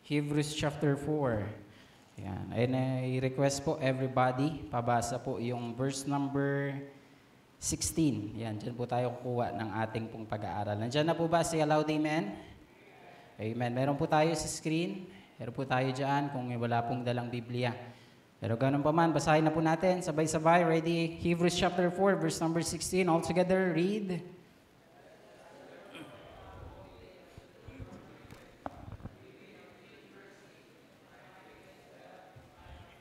Hebrews chapter 4. Yan. And I-request po everybody, pabasa po yung verse number 16. Yan, dyan po tayo kukuha ng ating pong pag-aaral. Nandyan na po ba? Say aloud, amen? Amen. Meron po tayo sa screen. Meron po tayo dyan kung wala pong dalang Biblia. Pero ganun pa man, basahin na po natin. Sabay-sabay. Ready? Hebrews chapter 4, verse number 16. All together, read.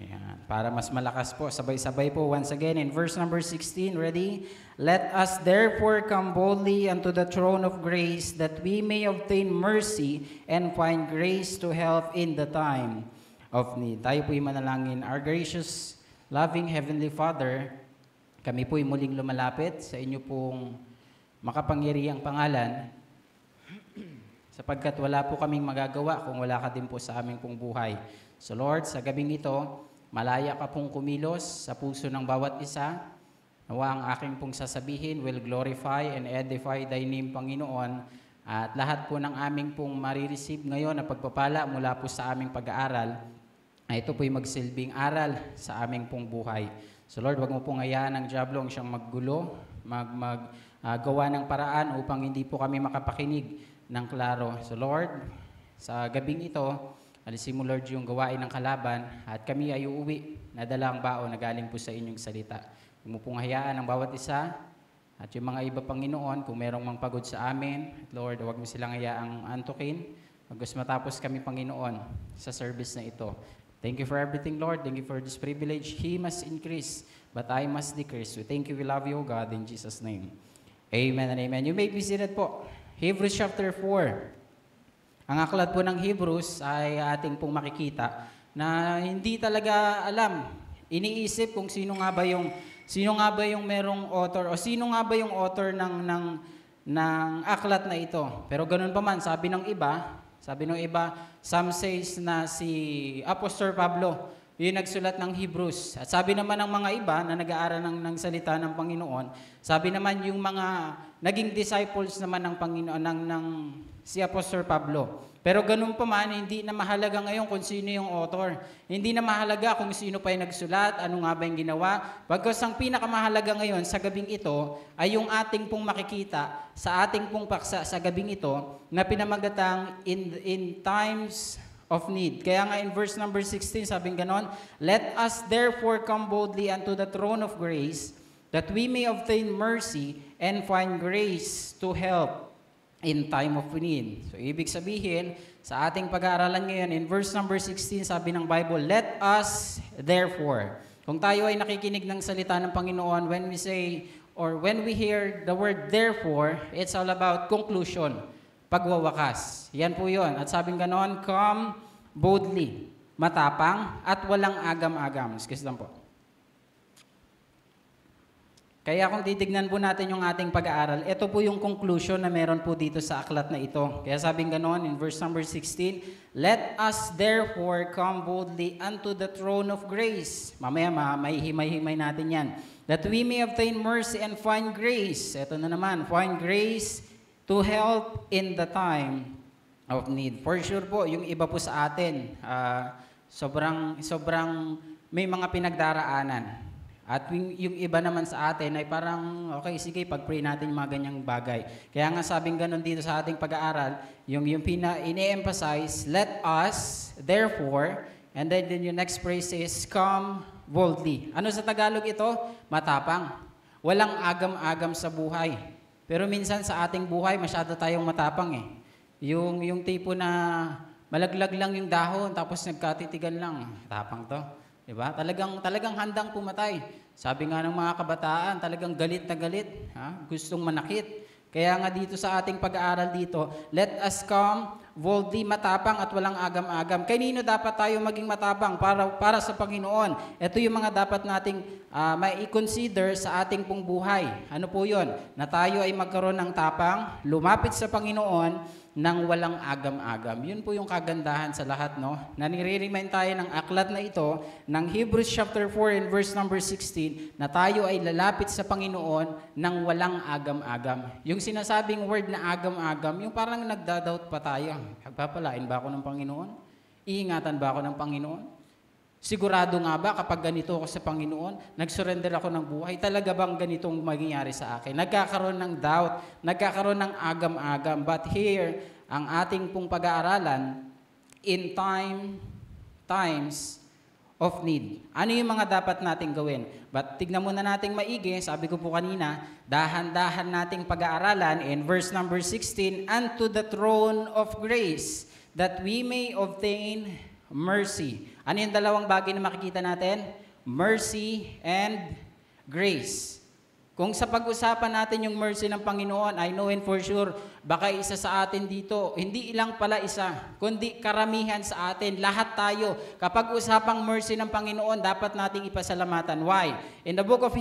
Ayan. Para mas malakas po, sabay-sabay po once again in verse number 16, ready? Let us therefore come boldly unto the throne of grace, that we may obtain mercy and find grace to help in the time of need. Tayo po'y manalangin. Our gracious, loving Heavenly Father, kami po'y muling lumalapit sa inyo pong makapangyarihang pangalan, sapagkat wala po kaming magagawa kung wala ka din po sa aming pong buhay. So Lord, sa gabing ito, malaya ka pong kumilos sa puso ng bawat isa. Nawa ang aking pong sasabihin will glorify and edify Thy name, Panginoon. At lahat po ng aming pong marireceive ngayon na pagpapala mula po sa aming pag-aaral, ay ito po'y magsilbing aral sa aming pong buhay. So Lord, wag mo pong hayaan ng diablong siyang maggulo, gawa ng paraan upang hindi po kami makapakinig ng klaro. So Lord, sa gabing ito, alisin mo, Lord, yung gawain ng kalaban at kami ay uuwi na dala ang baon na galing po sa inyong salita. Huwag mo pong hayaan ang bawat isa at yung mga iba, Panginoon, kung merong mang pagod sa amin, Lord, huwag mo silang hayaang antukin. Magos matapos kami, Panginoon, sa service na ito. Thank you for everything, Lord. Thank you for this privilege. He must increase, but I must decrease. We thank you, we love you, God, in Jesus' name. Amen and amen. You may be seated po. Hebrews chapter 4. Ang aklat po ng Hebrews ay ating pong makikita na hindi talaga alam, iniisip kung sino nga ba yung merong author o sino nga ba yung author ng aklat na ito. Pero ganun pa man, sabi ng iba, some says na si Apostol Pablo yung nagsulat ng Hebrews. At sabi naman ng mga iba na nag-aaral ng salita ng Panginoon, sabi naman yung mga naging disciples naman ng Panginoon ng si Apostol Pablo. Pero ganun pa man, hindi na mahalaga ngayon kung sino yung author. Hindi na mahalaga kung sino pa yung nagsulat, ano nga ba yung ginawa. Pagkas ang pinakamahalaga ngayon sa gabing ito ay yung ating pong makikita sa ating pong paksa sa gabing ito na pinamagatang in times of need. Kaya nga in verse number 16, sabing ganon, let us therefore come boldly unto the throne of grace, that we may obtain mercy and find grace to help in time of need. So, ibig sabihin, sa ating pag-aaralan ngayon, in verse number 16, sabi ng Bible, let us therefore. Kung tayo ay nakikinig ng salita ng Panginoon, when we say, or when we hear the word therefore, it's all about conclusion, pagwawakas. Yan po yun. At sabing ganon, come boldly, matapang, at walang agam-agam. Excuse lang po. Kaya kung titignan po natin yung ating pag-aaral, ito po yung conclusion na meron po dito sa aklat na ito. Kaya sabing ganon in verse number 16, let us therefore come boldly unto the throne of grace. Mamaya may himay-himay natin yan. That we may obtain mercy and find grace. Ito na naman, find grace to help in the time of need. For sure po, yung iba po sa atin, sobrang may mga pinagdaraanan. At yung iba naman sa atin ay parang, okay, sige, pag-pray natin yung mga ganyang bagay. Kaya nga sabing ganun dito sa ating pag-aaral, yung ini-emphasize, let us, therefore, and then yung next phrase is, come boldly. Ano sa Tagalog ito? Matapang. Walang agam-agam sa buhay. Pero minsan sa ating buhay, masyado tayong matapang eh. Yung tipo na malaglag lang yung dahon, tapos nagkatitigan lang. Tapang to. Diba? Talagang handang pumatay. Sabi nga ng mga kabataan, talagang galit na galit. Gustong manakit. Kaya nga dito sa ating pag-aaral dito, let us come boldly, matapang at walang agam-agam. Kanino dapat tayo maging matapang para sa Panginoon? Ito yung mga dapat nating mai-consider sa ating pong buhay. Ano po yun? Na tayo ay magkaroon ng tapang, lumapit sa Panginoon, nang walang agam-agam. Yun po yung kagandahan sa lahat, no? Na nire-remind tayo ng aklat na ito, ng Hebrews chapter 4 and verse number 16, na tayo ay lalapit sa Panginoon nang walang agam-agam. Yung sinasabing word na agam-agam, yung parang nagda-doubt pa tayo. Pagpapalain ba ako ng Panginoon? Iingatan ba ako ng Panginoon? Sigurado nga ba kapag ganito ako sa Panginoon, nag-surrender ako ng buhay, talaga bang ganitong mangyayari sa akin? Nagkakaroon ng doubt, nagkakaroon ng agam-agam. But here, ang ating pong pag-aaralan, in times of need. Ano yung mga dapat nating gawin? But tignan muna nating maigi, sabi ko po kanina, dahan-dahan nating pag-aaralan in verse number 16, "Unto the throne of grace, that we may obtain mercy." Ano yung dalawang bagay na makikita natin? Mercy and grace. Kung sa pag-usapan natin yung mercy ng Panginoon, I know and for sure, baka isa sa atin dito, hindi ilang pala isa, kundi karamihan sa atin, lahat tayo. Kapag usapang mercy ng Panginoon, dapat nating ipasalamatan. Why? In the book of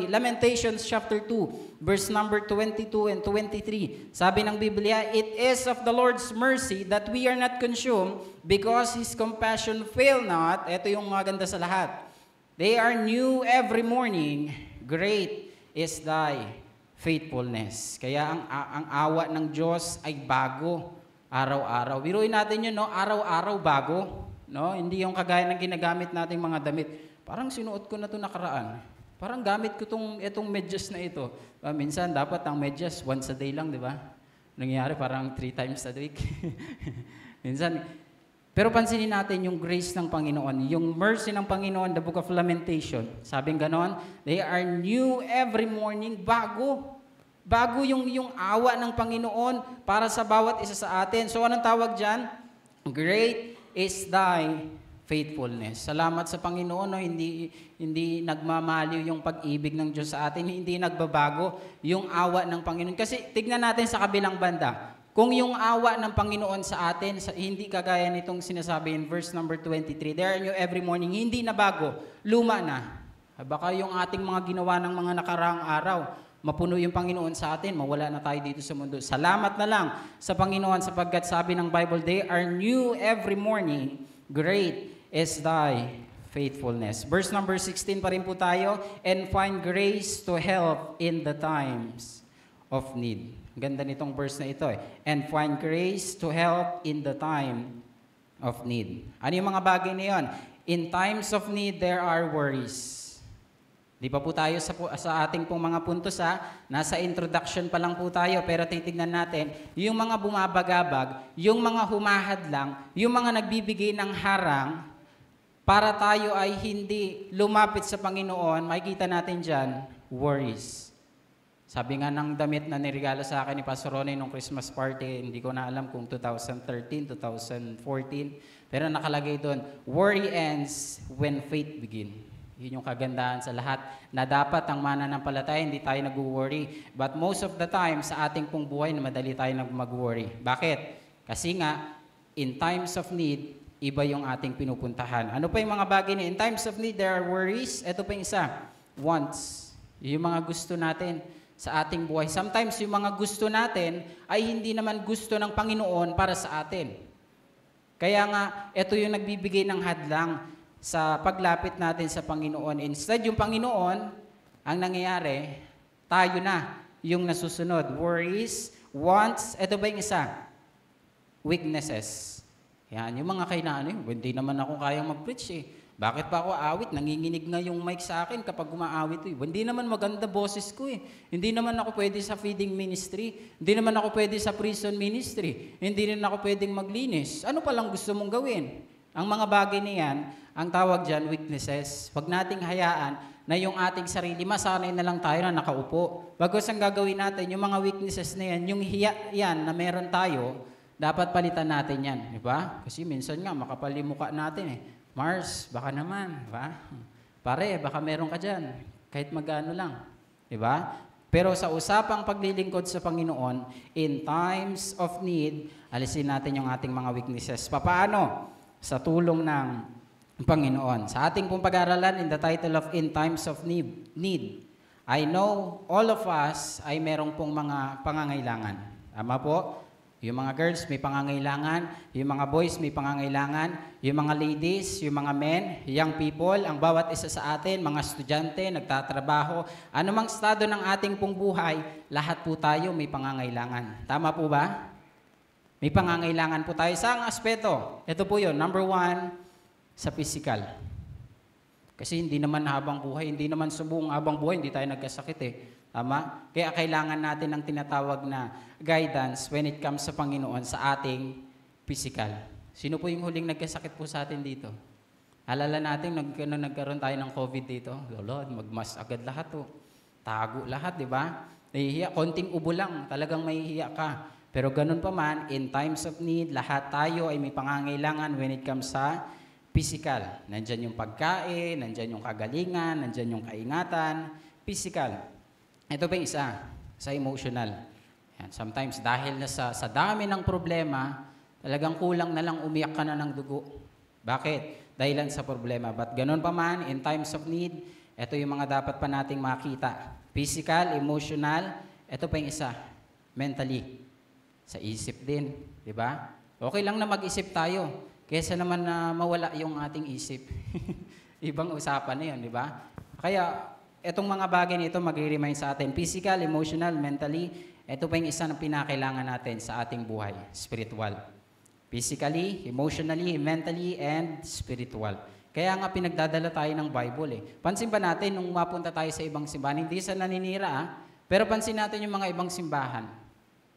Lamentations chapter 2, verse number 22 and 23, sabi ng Biblia, "It is of the Lord's mercy that we are not consumed, because His compassion fail not." Ito yung maganda sa lahat. "They are new every morning. Great is thy faithfulness." Kaya ang awa ng Diyos ay bago araw-araw. Biruin natin yun, no? Araw-araw bago. No? Hindi yung kagaya ng ginagamit nating mga damit. Parang sinuot ko na ito nakaraan. Parang gamit ko itong medyas na ito. Minsan dapat ang medyas once a day lang, di ba? Nangyayari parang 3 times a week. Minsan. Pero pansinin natin yung grace ng Panginoon, yung mercy ng Panginoon, the book of Lamentation. Sabing ganon, they are new every morning, bago. Bago yung awa ng Panginoon para sa bawat isa sa atin. So anong tawag dyan? Great is thy faithfulness. Salamat sa Panginoon, no? Hindi nagmamaliw yung pag-ibig ng Diyos sa atin, hindi nagbabago yung awa ng Panginoon. Kasi tignan natin sa kabilang banda. Kung yung awa ng Panginoon sa atin, hindi kagaya nitong sinasabi in verse number 23, "They are new every morning," hindi na bago, luma na. Baka yung ating mga ginawa ng mga nakaraang araw, mapuno yung Panginoon sa atin, mawala na tayo dito sa mundo. Salamat na lang sa Panginoon sapagkat sabi ng Bible, "They are new every morning, great is thy faithfulness." Verse number 16 pa rin po tayo, "And find grace to help in the times of need." Ganda nitong verse na ito eh. "And find grace to help in the time of need." Ano yung mga bagay na yun? In times of need, there are worries. Di pa po tayo sa ating pong mga puntos ha. Nasa introduction pa lang po tayo, pero titignan natin, yung mga bumabagabag, yung mga humahadlang, yung mga nagbibigay ng harang, para tayo ay hindi lumapit sa Panginoon, makikita natin dyan, worries. Sabi nga ng damit na nirigalo sa akin ni Pastor Ronnie nung Christmas party, hindi ko na alam kung 2013, 2014, pero nakalagay doon, "Worry ends when faith begin." Yun yung kagandahan sa lahat, na dapat ang mananampalataya, hindi tayo nag-worry. But most of the time, sa ating pong buhay, na madali tayo mag-worry. Bakit? Kasi nga, in times of need, iba yung ating pinupuntahan. Ano pa yung mga bagay na in times of need, there are worries. Ito pa yung isa, wants. Yung mga gusto natin sa ating buhay. Sometimes yung mga gusto natin ay hindi naman gusto ng Panginoon para sa atin. Kaya nga, ito yung nagbibigay ng hadlang sa paglapit natin sa Panginoon. Instead, yung Panginoon, ang nangyayari, tayo na yung nasusunod. Worries, wants, ito ba yung isa? Weaknesses. Yan, yung mga hindi naman ako kayang mag-preach eh. Bakit pa ako awit? Nanginginig nga yung mic sa akin kapag umaawit ko. Hindi naman maganda boses ko eh. Hindi naman ako pwede sa feeding ministry. Hindi naman ako pwede sa prison ministry. Hindi rin ako pwedeng maglinis. Ano palang gusto mong gawin? Ang mga bagay na yan, ang tawag dyan, weaknesses. Huwag nating hayaan na yung ating sarili, masanay na lang tayo na nakaupo. Bagos ang gagawin natin, yung mga weaknesses na yan, yung hiya yan na meron tayo, dapat palitan natin yan. Diba? Kasi minsan nga, makapal yung mukha natin eh. Mars, baka naman, ba? Pare, baka meron ka dyan, kahit magano lang. Diba? Pero sa usapang paglilingkod sa Panginoon, in times of need, alisin natin yung ating mga weaknesses. Papaano? Sa tulong ng Panginoon. Sa ating pong pag-aaralan, in the title of In Times of Need, I know all of us ay merong pong mga pangangailangan. Tama po? Yung mga girls may pangangailangan, yung mga boys may pangangailangan, yung mga ladies, yung mga men, young people, ang bawat isa sa atin, mga estudyante, nagtatrabaho, anumang estado ng ating pong buhay, lahat po tayo may pangangailangan. Tama po ba? May pangangailangan po tayo sa aspeto. Ito po yun, number 1, sa physical. Kasi hindi naman habang buhay, hindi naman sa buong habang buhay, hindi tayo nagkasakit eh. Tama? Kaya kailangan natin ng tinatawag na guidance when it comes sa Panginoon sa ating physical. Sino po yung huling nagkasakit po sa atin dito? Alala natin, nagkaroon tayo ng COVID dito. Lord, magmas agad lahat oh. Tago lahat, di ba? Nahihiya, konting ubo lang, talagang mahihiya ka. Pero ganun pa man, in times of need, lahat tayo ay may pangangailangan when it comes sa physical. Nandyan yung pagkain, nandyan yung kagalingan, nandyan yung kaingatan, physical. Ito pa yung isa, sa emotional. Yan, sometimes dahil na sa dami ng problema, talagang kulang na lang umiyak ka na ng dugo. Bakit? Dahilan sa problema. But ganun pa man, in times of need, ito yung mga dapat pa nating makita. Physical, emotional, ito pa yung isa, mentally. Sa isip din, di ba? Okay lang na mag-isip tayo, kaysa naman na mawala yung ating isip. Ibang usapan na yun, di ba? Kaya, etong mga bagay nito mag-remind sa atin, physical, emotional, mentally, ito pa yung isa na pinakailangan natin sa ating buhay, spiritual. Physically, emotionally, mentally, and spiritual. Kaya nga pinagdadala tayo ng Bible eh. Pansin ba natin nung mapunta tayo sa ibang simbahan, hindi sa naninira pero pansin natin yung mga ibang simbahan.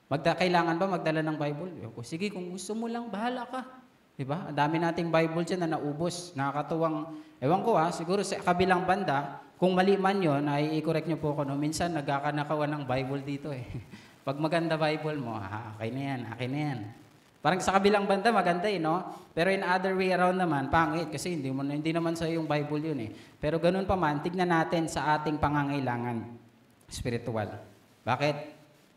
Kailangan ba magdala ng Bible? Sige, kung gusto mo lang, bahala ka. Diba? Ang dami nating Bible dyan na naubos. Nakakatuwang, ewan ko siguro sa kabilang banda, kung mali man yun, ay i-correct nyo po ako. No? Minsan, nagkakanakawan ng Bible dito eh. Pag maganda Bible mo, akin na yan. Parang sa kabilang banda, maganda eh, no? Pero in other way around naman, pangit. Kasi hindi naman sa yung Bible yun eh. Pero ganun pa man, tignan natin sa ating pangangailangan spiritual. Bakit?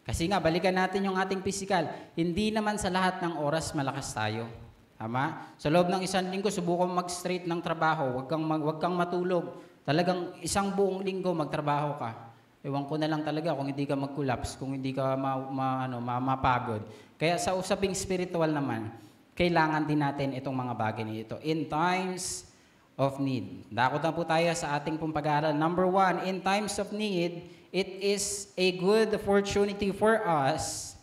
Kasi nga, balikan natin yung ating physical. Hindi naman sa lahat ng oras malakas tayo. Tama? Sa loob ng isang linggo, subukan mag-straight ng trabaho. Huwag kang matulog. Talagang isang buong linggo magtrabaho ka. Ewan ko na lang talaga kung hindi ka mag-collapse, kung hindi ka mapagod. Kaya sa usaping spiritual naman, kailangan din natin itong mga bagay nito. In times of need. Dakot na po tayo sa ating pong pag-aaral. Number 1, in times of need, it is a good opportunity for us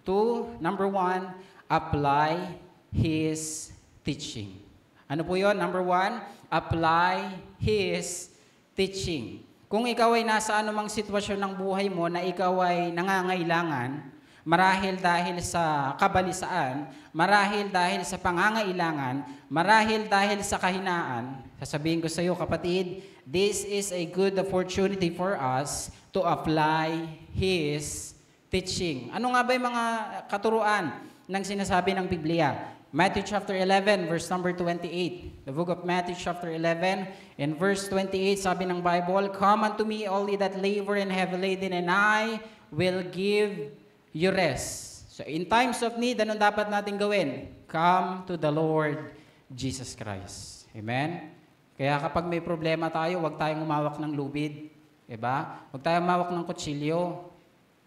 to, number 1, apply His teaching. Ano po yun? Number 1, apply His teaching. Kung ikaw ay nasa anumang sitwasyon ng buhay mo na ikaw ay nangangailangan, marahil dahil sa kabalisaan, marahil dahil sa pangangailangan, marahil dahil sa kahinaan, sasabihin ko sa iyo, kapatid, this is a good opportunity for us to apply His teaching. Ano nga ba yung mga katuruan ng sinasabi ng Biblia? Matthew chapter 11, verse number 28. The book of Matthew chapter 11, in verse 28, sabi ng Bible, "Come unto me, all ye that labor and heavy laden, and I will give you rest." So in times of need, anong dapat natin gawin? Come to the Lord Jesus Christ. Amen? Kaya kapag may problema tayo, huwag tayong umawak ng lubid. Diba? Huwag tayong umawak ng kutsilyo.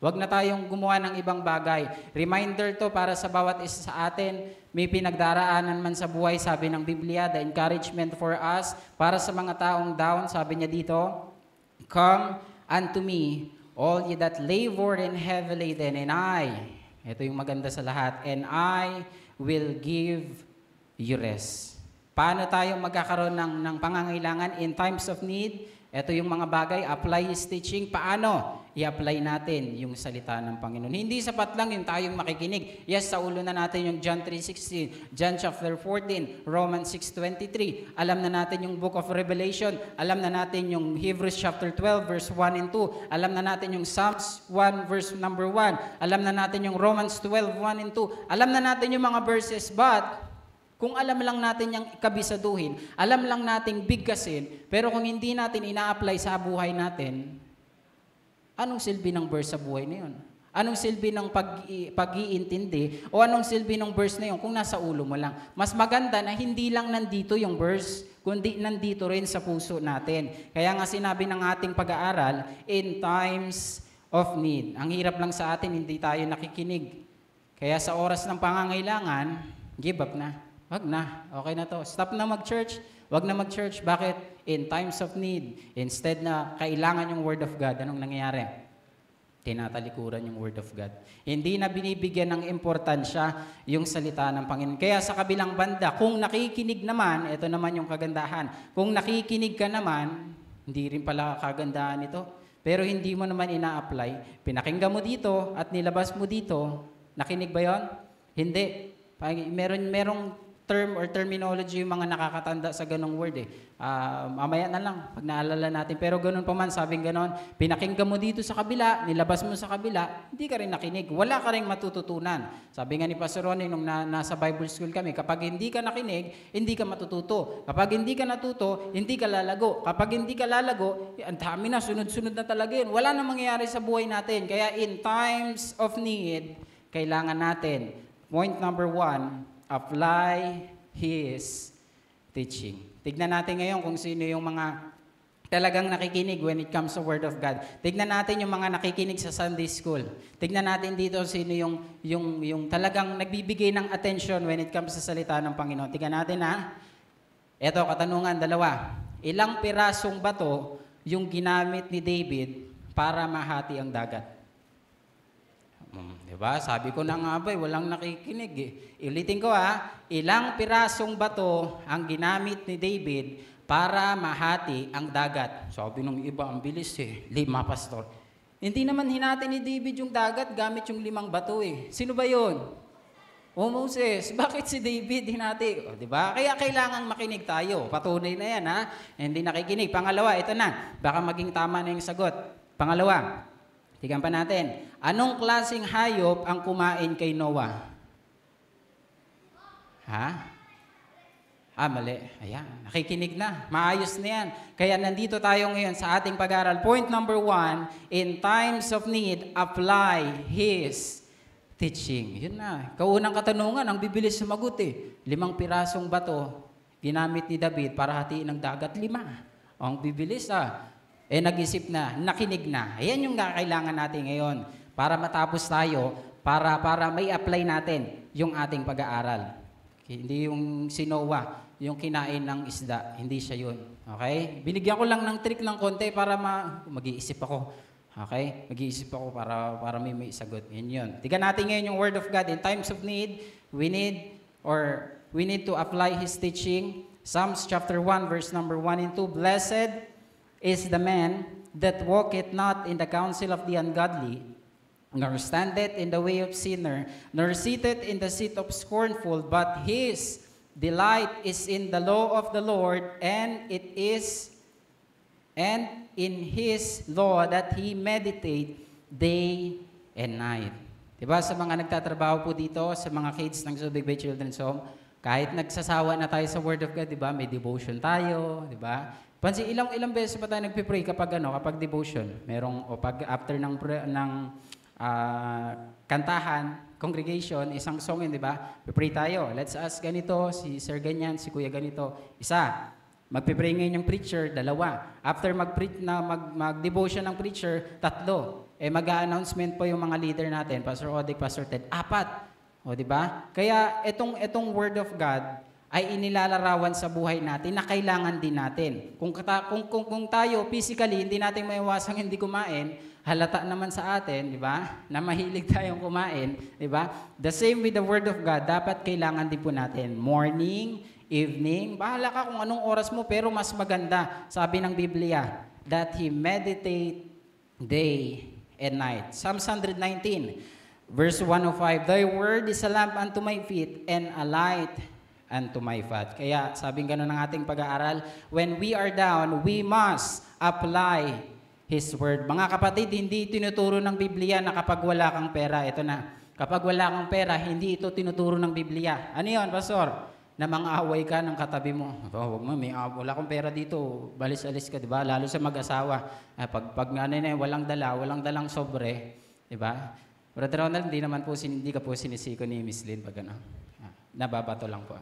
Huwag na tayong gumawa ng ibang bagay. Reminder to para sa bawat isa sa atin. May pinagdaraanan man sa buhay, sabi ng Biblia, the encouragement for us. Para sa mga taong down, sabi niya dito, "Come unto me, all ye that labor and heavy laden, and I," ito yung maganda sa lahat, "and I will give you rest." Paano tayo magkakaroon ng pangangailangan in times of need? Ito yung mga bagay, apply His teaching. Paano i-apply natin yung salita ng Panginoon? Hindi sapat lang yung tayong makikinig. Yes, sa ulo na natin yung John 3:16, John chapter 14, Romans 6:23. Alam na natin yung book of Revelation. Alam na natin yung Hebrews chapter 12, verse 1 and 2. Alam na natin yung Psalms 1, verse number 1. Alam na natin yung Romans 12, 1 and 2. Alam na natin yung mga verses, but kung alam lang natin yung kabisaduhin, alam lang nating bigkasin, pero kung hindi natin ina-apply sa buhay natin, anong silbi ng verse sa buhay na yun? Anong silbi ng pag-iintindi? O anong silbi ng verse na yun kung nasa ulo mo lang? Mas maganda na hindi lang nandito yung verse, kundi nandito rin sa puso natin. Kaya nga sinabi ng ating pag-aaral, in times of need. Ang hirap lang sa atin, hindi tayo nakikinig. Kaya sa oras ng pangangailangan, give up na. Wag na. Okay na to. Stop na mag-church. Wag na mag-church. Bakit? In times of need. Instead na kailangan yung Word of God, anong nangyayari? Tinatalikuran yung Word of God. Hindi na binibigyan ng importansya yung salita ng Panginoon. Kaya sa kabilang banda, kung nakikinig naman, ito naman yung kagandahan. Kung nakikinig ka naman, hindi rin pala kagandahan ito. Pero hindi mo naman ina-apply. Pinakinggan mo dito at nilabas mo dito. Nakinig ba yon? Hindi. Merong term or terminology yung mga nakakatanda sa ganong word eh. Mamaya na lang, pag naalala natin. Pero ganun pa man, sabing ganon, pinakinggan mo dito sa kabila, nilabas mo sa kabila, hindi ka rin nakinig. Wala ka rin matututunan. Sabi nga ni Pastor Ronnie, nung nasa Bible school kami, kapag hindi ka nakinig, hindi ka matututo. Kapag hindi ka natuto, hindi ka lalago. Kapag hindi ka lalago, ang dami na, sunod-sunod na talaga yun. Wala na mangyayari sa buhay natin. Kaya in times of need, kailangan natin, point number 1, apply His teaching. Tignan natin ngayon kung sino yung mga talagang nakikinig when it comes to Word of God. Tignan natin yung mga nakikinig sa Sunday School. Tignan natin dito sino yung talagang nagbibigay ng attention when it comes sa salita ng Panginoon. Tignan natin ha. Ito, katanungan, 2. Ilang pirasong bato yung ginamit ni David para mahati ang dagat? Diba? Sabi ko na nga ba, walang nakikinig eh. Ulitin ko ha, ilang pirasong bato ang ginamit ni David para mahati ang dagat? Sabi nung iba, ang bilis eh. 5, pastor. Hindi naman hinati ni David yung dagat gamit yung 5 bato eh. Sino ba yun? O Moses. Bakit si David hinati? O, diba? Kaya kailangan makinig tayo. Patunay na yan ha. Hindi nakikinig. Pangalawa, ito na. Baka maging tama na yung sagot. Pangalawa, tignan pa natin. Anong klaseng hayop ang kumain kay Noah? Ha? Mali. Ayan, nakikinig na. Maayos na yan. Kaya nandito tayo ngayon sa ating pag-aaral. Point number 1, in times of need, apply His teaching. Yun na. Kaunang katanungan, ang bibilis sumagot eh. 5 pirasong bato, ginamit ni David para hatiin ng dagat. 5. Ang bibilis nag-isip na, nakinig na. Ayan yung kailangan natin ngayon para matapos tayo, para may apply natin yung ating pag-aaral. Hindi yung si Noah, yung kinain ng isda. Hindi siya yun. Okay? Binigyan ko lang ng trick ng konti para mag-iisip ako. Okay? Mag-iisip ako para may sagot. Yan yun. Tignan natin ngayon yung Word of God. In times of need, we need to apply His teaching. Psalms chapter 1, verse number 1 and 2. Blessed is the man that walketh not in the counsel of the ungodly, nor standeth in the way of sinner, nor sitteth in the seat of scornful, but his delight is in the law of the Lord, and in His law that he meditate day and night. Diba sa mga nagtatrabaho po dito, sa mga kids ng Subic Bay Children's Home, kahit nagsasawa na tayo sa Word of God, diba, may devotion tayo, diba? Pansin, ilang beses pa tayo nagpipray kapag devotion. Pag after ng kantahan, congregation, isang song yun, di ba? Pipray tayo. Let's ask ganito, si Sir ganyan, si Kuya ganito. Isa. Magpipray ngayon yung preacher, 2. After mag-devotion ng preacher, 3. Mag-announcement po yung mga leader natin, Pastor Odic, Pastor Ted, 4. O, di ba? Kaya itong Word of God ay inilalarawan sa buhay natin na kailangan din natin. Kung tayo physically hindi natin maiwasang hindi kumain, halata naman sa atin, di ba? Na mahilig tayong kumain, di ba? The same with the Word of God, dapat kailangan din po natin. Morning, evening, bahala ka kung anong oras mo, pero mas maganda, sabi ng Biblia, that He meditate day and night. Psalm 119, verse 105, Thy word is a lamp unto my feet and a light unto my path. Kaya sabing gano'n ng ating pag-aaral, when we are down, we must apply His Word. Mga kapatid, hindi tinuturo ng Biblia na kapag wala kang pera, ito na, kapag wala kang pera, hindi ito tinuturo ng Biblia. Ano yun, Pastor? Na mang-away ka ng katabi mo. Wag mo, wala akong pera dito, balis-alis ka, di ba? Lalo sa mag-asawa. Pag walang dalang sobre, di ba? Brother Ronald, hindi ka po sinisiko ni Miss Lynn pag nababato lang po.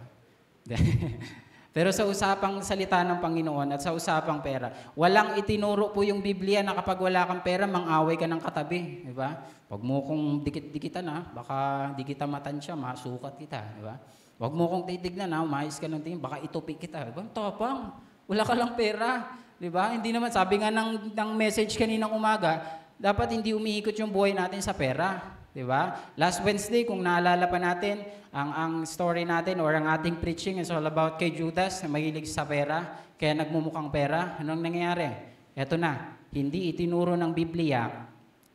Pero sa usapang salita ng Panginoon at sa usapang pera, walang itinuro po yung Biblia na kapag wala kang pera, mang-away ka ng katabi. Di ba? Huwag mo kong dikit-dikitan baka di kita matansya, masukat kita. Di ba? Huwag mo kong titignan umayos ka ng tingin, baka itupik kita. Di ba? Tapang, wala ka lang pera. Di ba? Hindi naman, sabi nga ng message kaninang umaga, dapat hindi umihikot yung buhay natin sa pera. Di ba? Last Wednesday, kung naalala pa natin, ang story natin or ang ating preaching is all about kay Judas na mahilig sa pera, kaya nagmumukhang pera. Anong nangyayari? Eto na, hindi itinuro ng Biblia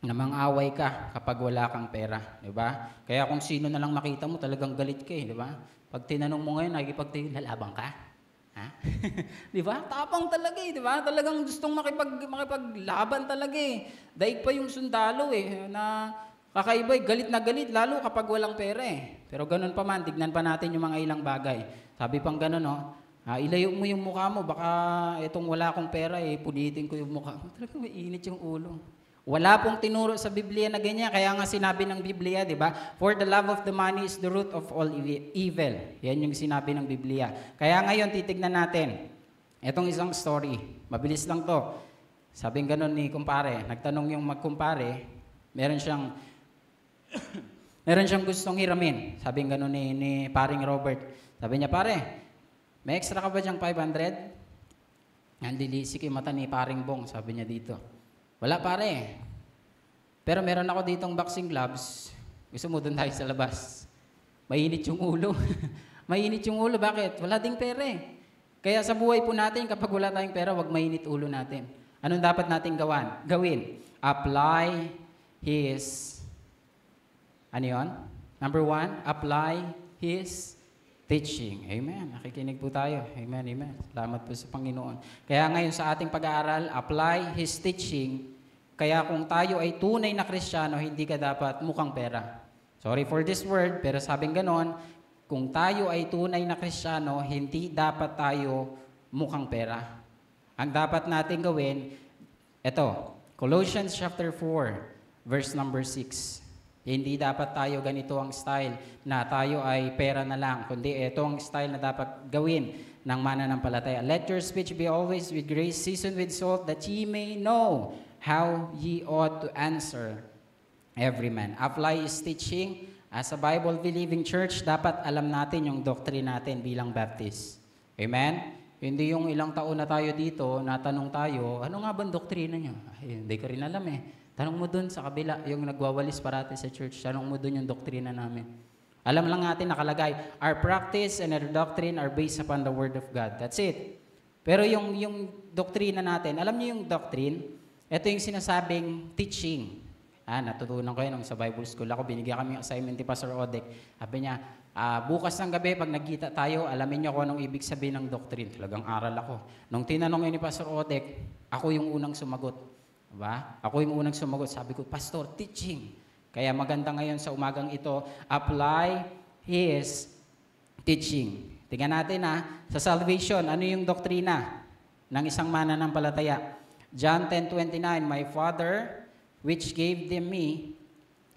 na mang-away ka kapag wala kang pera. Di ba? Kaya kung sino na lang makita mo, talagang galit ka di ba? Pag tinanong mo ngayon, lalabang ka? Ha? Di ba? Tapang talaga di ba? Talagang gustong makipaglaban talaga Daig pa yung sundalo na kakaiba galit na galit, lalo kapag walang pera Pero ganun pa man, tignan pa natin yung mga ilang bagay. Sabi pang ganun, ilayo mo yung mukha mo, baka itong wala akong pera punitin ko yung mukha mo. Talaga may init yung ulo. Wala pong tinuro sa Biblia na ganyan, kaya nga sinabi ng Biblia, di ba? For the love of the money is the root of all evil. Yan yung sinabi ng Biblia. Kaya ngayon, titignan natin. Itong isang story. Mabilis lang to. Sabing ganun ni kumpare. Nagtanong yung magkumpare, meron siyang gustong hiramin. Sabi ng gano'n ni paring Robert. Sabi niya, pare, may extra ka ba dyang 500? Nandilisi yung mata ni paring Bong, sabi niya dito. Wala pare. Pero meron ako ditong boxing gloves. Gusto mo doon tayo sa labas? Mainit yung ulo. Mainit yung ulo, bakit? Wala ding pera Kaya sa buhay po natin, kapag wala tayong pera, wag mainit ulo natin. Anong dapat natin gawin? Apply His ano yun? Number 1, apply His teaching. Amen. Nakikinig po tayo. Amen, amen. Salamat po sa Panginoon. Kaya ngayon sa ating pag-aaral, apply His teaching. Kaya kung tayo ay tunay na Kristiyano, hindi ka dapat mukhang pera. Sorry for this word, pero sabing ganon, kung tayo ay tunay na Kristiyano, hindi dapat tayo mukhang pera. Ang dapat natin gawin, ito, Colossians chapter 4, verse number 6. Hindi dapat tayo ganito ang style na tayo ay pera na lang, kundi ito ang style na dapat gawin ng mananampalataya. Let your speech be always with grace, seasoned with salt, that ye may know how ye ought to answer every man. Apply His teaching. As a Bible-believing church, dapat alam natin yung doctrine natin bilang Baptist. Amen? Hindi yung ilang taon na tayo dito, natanong tayo, ano nga bang doktrina niyo? Ay, hindi ko rin alam Tanong mo dun sa kabila, yung nagwawalis parati sa church, tanong mo dun yung doktrina namin. Alam lang natin nakalagay, our practice and our doctrine are based upon the Word of God. That's it. Pero yung doktrina natin, alam niyo yung doctrine? Ito yung sinasabing teaching. Natutunan ko yun sa Bible School ako, binigyan kami ng assignment ni Pastor Odek. Sabi niya, bukas ng gabi, pag nagkita tayo, alamin niyo kung anong ibig sabihin ng doctrine. Talagang aral ako. Nung tinanong yun ni Pastor Odek, ako yung unang sumagot. Diba? Ako yung unang sumagot. Sabi ko, Pastor, teaching. Kaya maganda ngayon sa umagang ito, apply His teaching. Tingnan natin sa salvation, ano yung doktrina ng isang mananampalataya? John 10:29, my Father, which gave them me,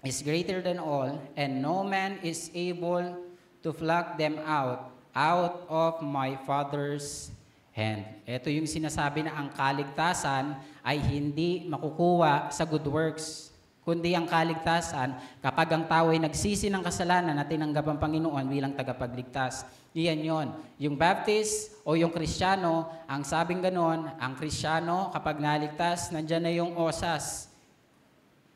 is greater than all, and no man is able to pluck them out of my Father's hand. Ito yung sinasabi na ang kaligtasan ay hindi makukuha sa good works, kundi ang kaligtasan kapag ang tao ay nagsisi ng kasalanan at tinanggap ang Panginoon bilang tagapagligtas. Iyan yon. Yung Baptist o yung Kristiyano, ang sabing ganon, ang Kristiyano kapag naligtas, nandyan na yung osas.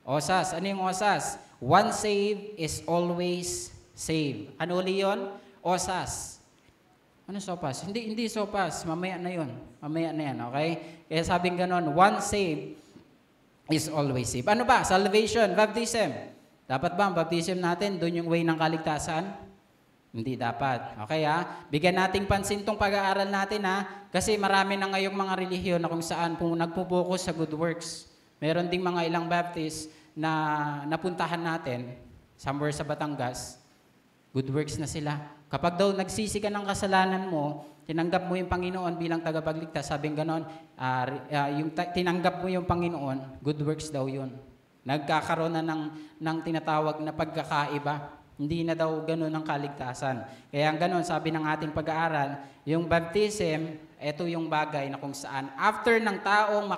Osas, ano yung osas? One saved is always saved. Ano uli yun? Osas. Ano sopas? Hindi sopas. Mamaya na yun. Mamaya na yan, okay? Kaya sabing ganon, one saved is always saved. Ano ba? Salvation, baptism. Dapat ba ang baptism natin, doon yung way ng kaligtasan? Hindi dapat. Okay Bigyan nating pansin tong pag-aaral natin kasi marami na ngayong mga relihiyon na kung saan nagpo-focus sa good works. Meron ding mga ilang Baptist na napuntahan natin, somewhere sa Batangas, good works na sila. Kapag daw nagsisi ka ng kasalanan mo, tinanggap mo yung Panginoon bilang tagapagligtas, sabing ganon, tinanggap mo yung Panginoon, good works daw yun. Nagkakaroon na ng tinatawag na pagkakaiba. Hindi na daw ganon ang kaligtasan. Kaya ang ganon, sabi ng ating pag-aaral, yung baptism, ito yung bagay na kung saan, after ng taong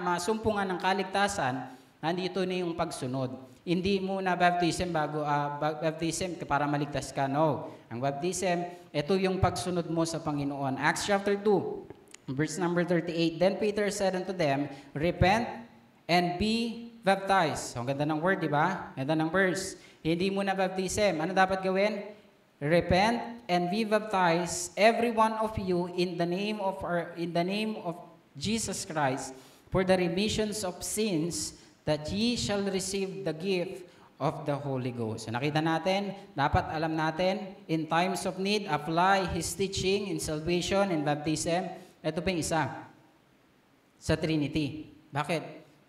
masumpungan ng kaligtasan, nandito na yung pagsunod. Hindi muna baptism baptism para maligtas ka. No. Ang baptism, ito yung pagsunod mo sa Panginoon. Acts chapter 2, verse number 38. Then Peter said unto them, repent and be baptized. So, ang ganda ng word, di ba? Ganda ng verse. Hindi mo na baptism. Ano dapat gawin? Repent and be baptized, every one of you, in the name of Jesus Christ, for the remissions of sins, that ye shall receive the gift of the Holy Ghost. So, nakita natin, dapat alam natin, in times of need, apply His teaching in salvation and baptism. Ito pa yung isa, sa Trinity. Bakit?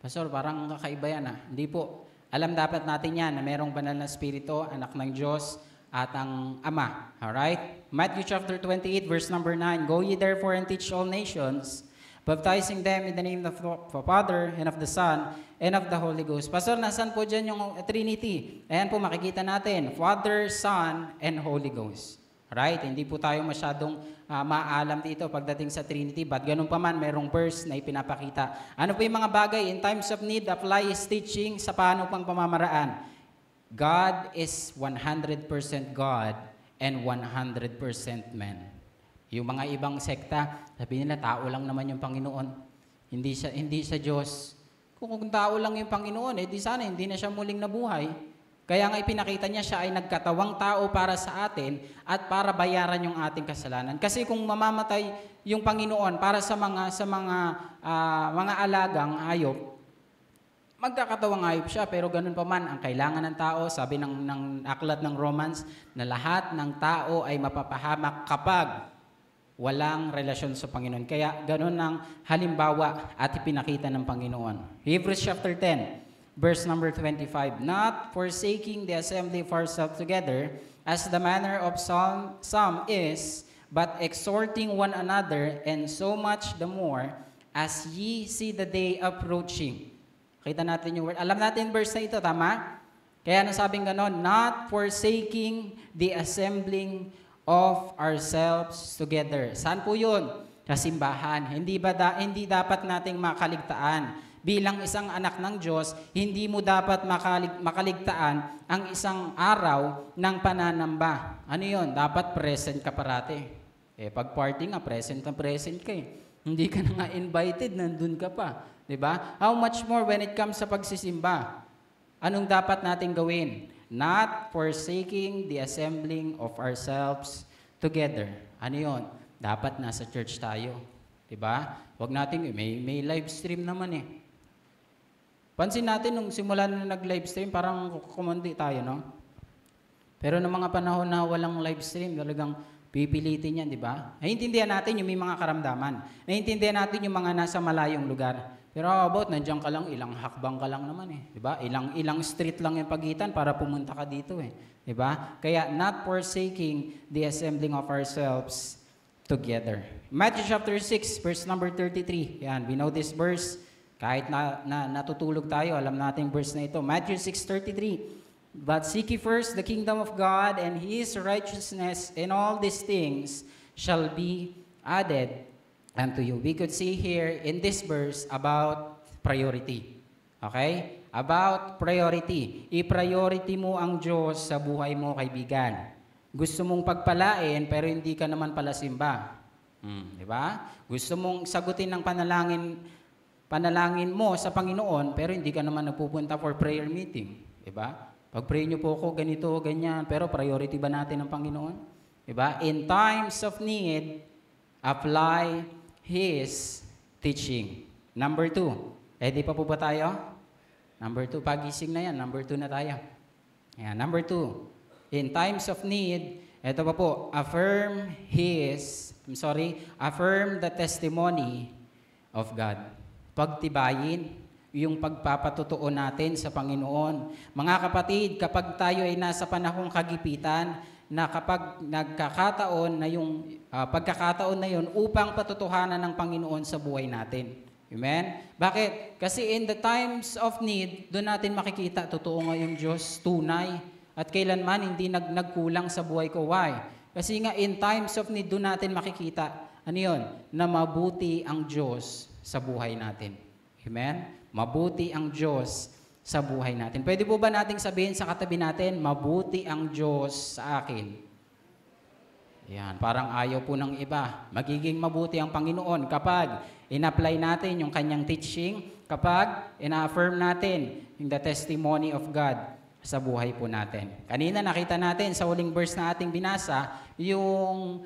Pastor, parang kakaiba yan. Hindi po. Alam dapat natin yan na merong banal na Espiritu, anak ng Diyos, at ang Ama. Alright? Matthew chapter 28, verse number 9, Go ye therefore and teach all nations, baptizing them in the name of the Father, and of the Son, and of the Holy Ghost. Pastor, nasan po dyan yung Trinity? Ayan po, makikita natin. Father, Son, and Holy Ghost. Right? Hindi po tayo masyadong maalam dito pagdating sa Trinity. But ganun pa man, merong verse na ipinapakita. Ano po yung mga bagay? In times of need, apply His teaching sa paano pang pamamaraan. God is 100% God and 100% man. Yung mga ibang sekta, sabi nila, tao lang naman yung Panginoon. Hindi siya Diyos. Kung tao lang yung Panginoon, di sana hindi na siya muling nabuhay. Kaya nga ipinakita niya siya ay nagkatawang tao para sa atin at para bayaran yung ating kasalanan. Kasi kung mamamatay yung Panginoon para sa mga alagang hayop, magkakatawang hayop siya, pero ganun pa man, ang kailangan ng tao, sabi ng aklat ng Romans, na lahat ng tao ay mapapahamak kapag walang relasyon sa Panginoon. Kaya ganun ang halimbawa at ipinakita ng Panginoon. Hebrews chapter 10, verse number 25, Not forsaking the assembly of ourselves together, as the manner of some is, but exhorting one another, and so much the more, as ye see the day approaching. Kita natin yung word. Alam natin verse na ito, tama? Kaya nasabing ganon, not forsaking the assembling of ourselves together. Saan po yun? Sa simbahan. Hindi dapat nating makaligtaan. Bilang isang anak ng Diyos, hindi mo dapat makaligtaan ang isang araw ng pananamba. Ano yun? Dapat present ka parati. Pag party nga, present ka eh. Hindi ka na nga invited, nandun ka pa. Diba? How much more when it comes sa pagsisimba? Anong dapat natin gawin? Not forsaking the assembling of ourselves together. Ano yun? Dapat nasa church tayo. Diba? Huwag natin, may live stream naman eh. Pansin natin, nung simula na nag-live stream, parang kumandi tayo, no? Pero noong mga panahon na walang live stream, talagang pipilitin yan, di ba? Naiintindihan natin yung may mga karamdaman. Naiintindihan natin yung mga nasa malayong lugar. Pero how about, nandiyan ka lang, ilang hakbang ka lang naman eh. Diba? Ilang street lang yung pagitan para pumunta ka dito eh. Diba? Kaya, not forsaking the assembling of ourselves together. Matthew chapter 6, verse number 33. Yan, we know this verse. Kahit na natutulog tayo, alam natin verse na ito. Matthew 6:33. But seek ye first the kingdom of God and His righteousness, and all these things shall be added unto you. We could see here in this verse about priority. Okay? About priority. I-priority mo ang Diyos sa buhay mo, kaibigan. Gusto mong pagpalain, pero hindi ka naman pala simba. Di ba? Gusto mong sagutin ng panalangin mo sa Panginoon, pero hindi ka naman nagpupunta for prayer meeting. Di ba? Pag-pray niyo po ako, ganito, ganyan, pero priority ba natin ang Panginoon? Di ba? In times of need, apply His teaching. Number 2. Ready pa po ba tayo? Number 2. Pagising na yan. Number 2 na tayo. Ayan. Number 2. In times of need, ito pa po, affirm the testimony of God. Pagtibayin yung pagpapatotoo natin sa Panginoon. Mga kapatid, kapag tayo ay nasa panahong kagipitan, na kapag nagkakataon na yung pagkakataon na yun upang patutuhanan ng Panginoon sa buhay natin. Amen? Bakit? Kasi in the times of need, doon natin makikita, totoo nga yung Diyos, tunay, at kailanman hindi nagkulang sa buhay ko. Why? Kasi nga in times of need, doon natin makikita, ano yun? Na mabuti ang Diyos sa buhay natin. Amen? Mabuti ang Diyos sa buhay natin. Pwede po ba nating sabihin sa katabi natin, mabuti ang Diyos sa akin? Yan, parang ayaw po ng iba. Magiging mabuti ang Panginoon kapag in-apply natin yung kanyang teaching, kapag ina-affirm natin yung the testimony of God sa buhay po natin. Kanina nakita natin sa huling verse na ating binasa, yung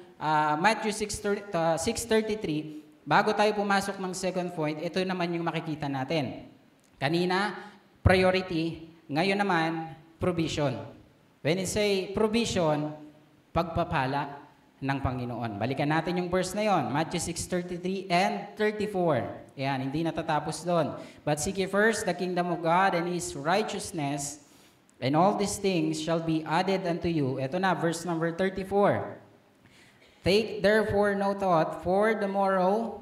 Matthew 6:33, bago tayo pumasok ng second point, ito naman yung makikita natin. Kanina, priority, ngayon naman, provision. When you say provision, pagpapala ng Panginoon. Balikan natin yung verse na yon, Matthew 6:33 and 34. Yan, hindi natatapos doon. But seek ye first the kingdom of God and His righteousness, and all these things shall be added unto you. Ito na, verse number 34. Take therefore no thought for the morrow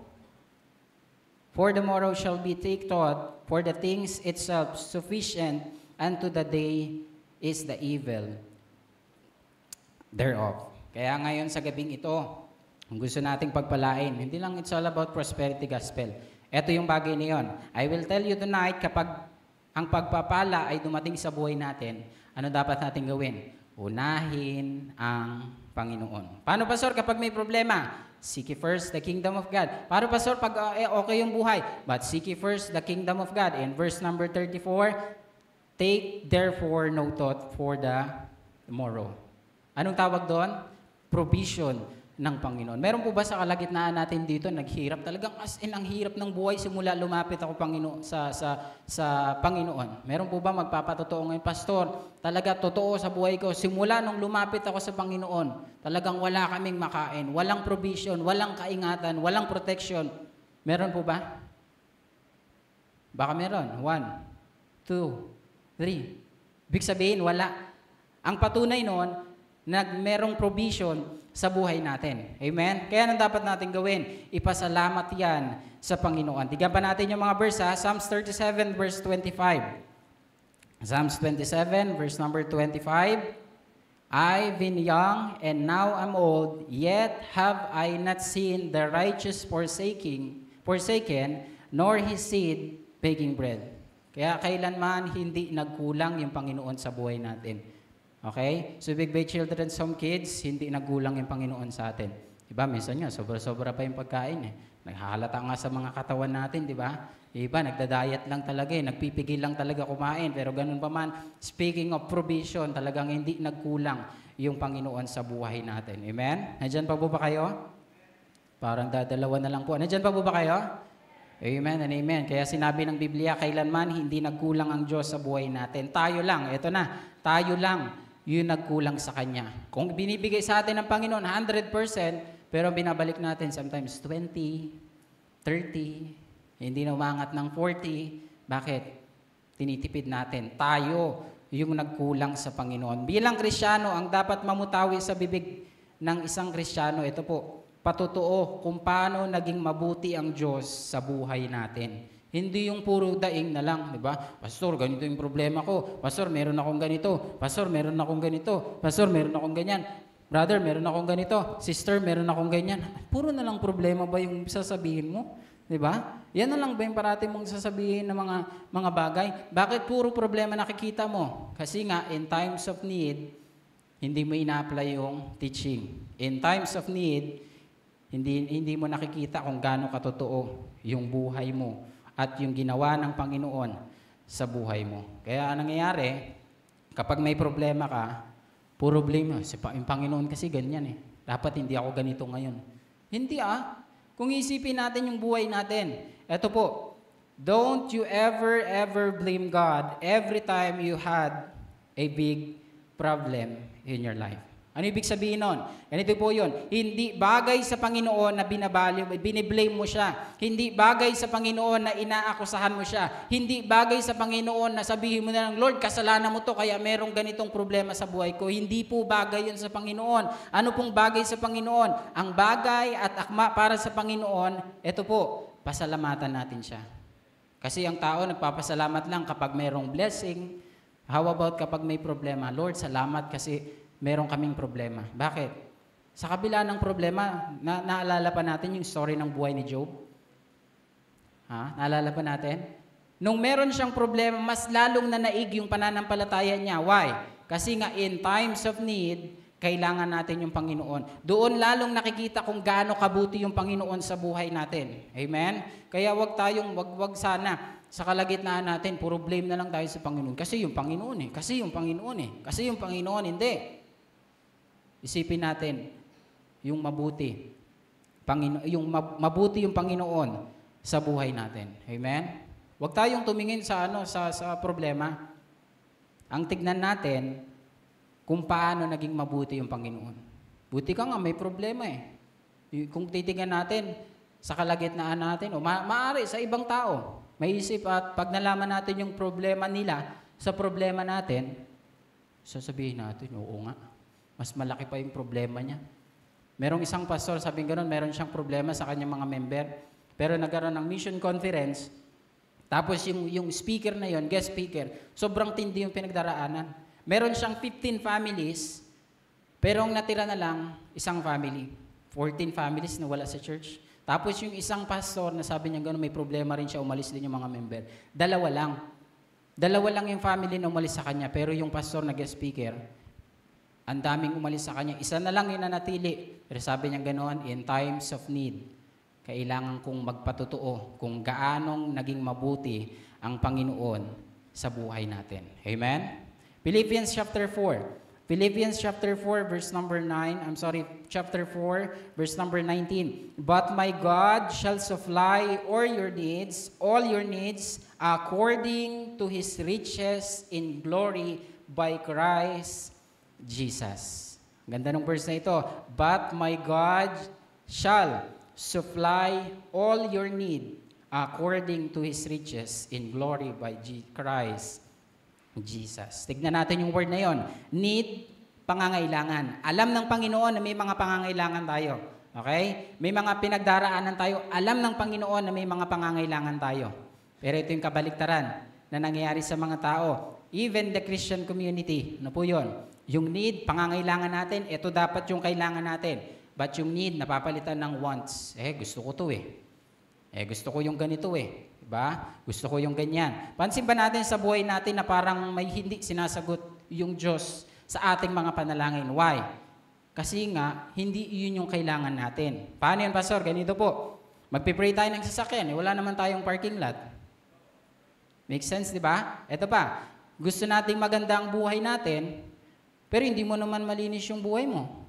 shall be take thought for the things itself sufficient unto the day is the evil thereof. Kaya ngayon sa gabing ito, kung gusto nating pagpalain, hindi lang it's all about prosperity gospel. Ito yung bagay na yun. I will tell you tonight, kapag ang pagpapala ay dumating sa buhay natin, ano dapat natin gawin? Unahin ang Panginoon. Paano, Pastor, kapag may problema? Seek ye first the kingdom of God. Paano, Pastor, pag okay yung buhay? But seek ye first the kingdom of God. In verse number 34, take therefore no thought for the tomorrow. Anong tawag doon? Provision ng Panginoon. Meron po ba sa kalagitnaan natin dito, naghirap talagang as in ang hirap ng buhay simula lumapit ako sa Panginoon? Meron po ba magpapatotoo ngayon, Pastor? Talaga totoo sa buhay ko, simula nung lumapit ako sa Panginoon, talagang wala kaming makain, walang provision, walang kaingatan, walang protection. Meron po ba? Baka meron. 1, 2, 3. Ibig sabihin, wala. Ang patunay noon, merong provision sa buhay natin. Amen? Kaya anong dapat natin gawin? Ipasalamat yan sa Panginoon. Tignan pa natin yung mga verse, ha? Psalms 37, verse 25. Psalms 27, verse number 25. I've been young and now I'm old, yet have I not seen the righteous forsaken, nor his seed begging bread. Kaya kailanman hindi nagkulang yung Panginoon sa buhay natin. Okay? So, Big Bay Children, some kids, hindi nagkulang yung Panginoon sa atin. Diba? Minsan nga, sobra-sobra pa yung pagkain eh. Naghahalata nga sa mga katawan natin, di ba? Iba, nagda-diet lang talaga eh. Nagpipigil lang talaga kumain. Pero ganun pa man, speaking of provision, talagang hindi nagkulang yung Panginoon sa buhay natin. Amen? Nandiyan pa po ba kayo? Parang dadalawa na lang po. Nandiyan pa po ba kayo? Amen and amen. Kaya sinabi ng Biblia, kailanman hindi nagkulang ang Diyos sa buhay natin. Tayo lang, ito na, tayo lang yung nagkulang sa Kanya. Kung binibigay sa atin ng Panginoon 100%, pero binabalik natin sometimes 20, 30, hindi na umangat ng 40. Bakit? Tinitipid natin. Tayo yung nagkulang sa Panginoon. Bilang Kristiyano, ang dapat mamutawi sa bibig ng isang Kristiyano, ito po, patotoo kung paano naging mabuti ang Diyos sa buhay natin. Hindi yung puro daing na lang, di ba? Pastor, ganito yung problema ko. Pastor, meron akong ganito. Pastor, meron akong ganito. Pastor, meron akong ganyan. Brother, meron akong ganito. Sister, meron akong ganyan. Puro na lang problema ba yung sasabihin mo? Di ba? Yan na lang ba yung parati mong sasabihin ng mga bagay? Bakit puro problema nakikita mo? Kasi nga, in times of need, hindi mo ina-apply yung teaching. In times of need, hindi mo nakikita kung gaano katotoo yung buhay mo at yung ginawa ng Panginoon sa buhay mo. Kaya anong nangyayari, kapag may problema ka, puro blame mo. Yung Panginoon kasi ganyan eh. Dapat hindi ako ganito ngayon. Hindi Kung isipin natin yung buhay natin, eto po, don't you ever blame God every time you had a big problem in your life. Ano ibig sabihin nun? Ganito po yun. Hindi bagay sa Panginoon na biniblame mo siya. Hindi bagay sa Panginoon na inaakusahan mo siya. Hindi bagay sa Panginoon na sabihin mo na lang, Lord, kasalanan mo to kaya merong ganitong problema sa buhay ko. Hindi po bagay yun sa Panginoon. Ano pong bagay sa Panginoon? Ang bagay at akma para sa Panginoon, ito po, pasalamatan natin siya. Kasi ang tao nagpapasalamat lang kapag merong blessing. How about kapag may problema? Lord, salamat kasi meron kaming problema. Bakit? Sa kabila ng problema, naalala pa natin yung story ng buhay ni Job? Naalala pa natin? Nung meron siyang problema, mas lalong nanaig yung pananampalataya niya. Why? Kasi nga in times of need, kailangan natin yung Panginoon. Doon lalong nakikita kung gaano kabuti yung Panginoon sa buhay natin. Amen? Kaya wag sana sa kalagitnaan natin, puro blame na lang tayo sa Panginoon. Kasi yung Panginoon eh. Kasi yung Panginoon eh. Kasi yung Panginoon, hindi. Isipin natin yung mabuti. Mabuti yung Panginoon sa buhay natin. Amen? Huwag tayong tumingin sa problema. Ang tignan natin kung paano naging mabuti yung Panginoon. Buti ka nga, may problema eh. Kung titingnan natin sa kalagitnaan natin, o maaari sa ibang tao, may isip at pag nalaman natin yung problema nila sa problema natin, sasabihin natin, oo nga, mas malaki pa yung problema niya. Merong isang pastor, sabing gano'n, meron siyang problema sa kanyang mga member, pero nagkaroon ng mission conference, tapos yung speaker na yon, guest speaker, sobrang tindi yung pinagdaraanan. Meron siyang 15 families, pero ang natira na lang, isang family. 14 families na wala sa church. Tapos yung isang pastor na sabi niya gano'n, may problema rin siya, umalis din yung mga member. Dalawa lang yung family na umalis sa kanya, pero yung pastor na guest speaker, ang daming umalis sa kanya. Isa na lang yung nanatili. Pero sabi niya gano'n, in times of need, kailangan kong magpatotoo kung gaanong naging mabuti ang Panginoon sa buhay natin. Amen? Philippians chapter 4. Philippians chapter 4 verse number 9. Chapter 4 verse number 19. But my God shall supply all your needs according to His riches in glory by Christ Jesus. Ganda ng verse na ito. But my God shall supply all your need according to His riches in glory by Christ Jesus. Tignan natin yung word na yon. Need, pangangailangan. Alam ng Panginoon na may mga pangangailangan tayo. Okay? May mga pinagdaraanan tayo. Alam ng Panginoon na may mga pangangailangan tayo. Pero ito yung kabaliktaran na nangyayari sa mga tao. Even the Christian community. Ano po yun? Yung need, pangangailangan natin. Ito dapat yung kailangan natin. But yung need, napapalitan ng wants. Gusto ko to eh. Gusto ko yung ganito eh. Diba? Gusto ko yung ganyan. Pansin ba natin sa buhay natin na parang may hindi sinasagot yung Diyos sa ating mga panalangin? Why? Kasi nga, hindi yun yung kailangan natin. Paano yan, Pastor? Ganito po. Magpipray tayo ng sasakyan. Wala naman tayong parking lot. Make sense, di ba? Ito pa. Gusto nating maganda ang buhay natin, pero hindi mo naman malinis yung buhay mo.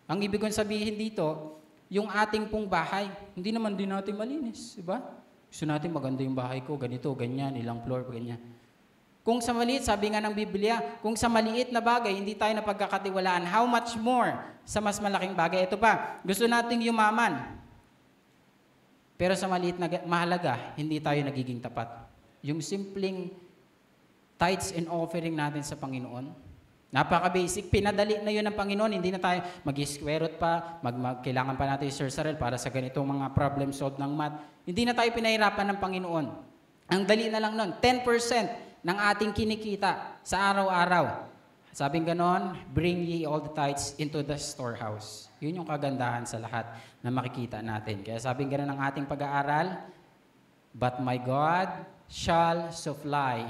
Ang ibig kong sabihin dito, yung ating pong bahay, hindi naman din natin malinis, di ba? Gusto natin maganda yung bahay ko, ganito, ganyan, ilang floor, ganyan. Kung sa maliit, sabi nga ng Biblia, kung sa maliit na bagay, hindi tayo napagkakatiwalaan, how much more sa mas malaking bagay? Ito pa, gusto nating yumaman. Pero sa maliit na mahalaga, hindi tayo nagiging tapat. Yung simpleng tithes and offering natin sa Panginoon, napaka-basic. Pinadali na yun ng Panginoon. Hindi na tayo mag-square root pa, kailangan pa natin yung Sir Sarel para sa ganitong mga problem solved ng math. Hindi na tayo pinahirapan ng Panginoon. Ang dali na lang nun, 10% ng ating kinikita sa araw-araw. Sabing ganon, bring ye all the tithes into the storehouse. Yun yung kagandahan sa lahat na makikita natin. Kaya sabing ganon ang ating pag-aaral, but my God shall supply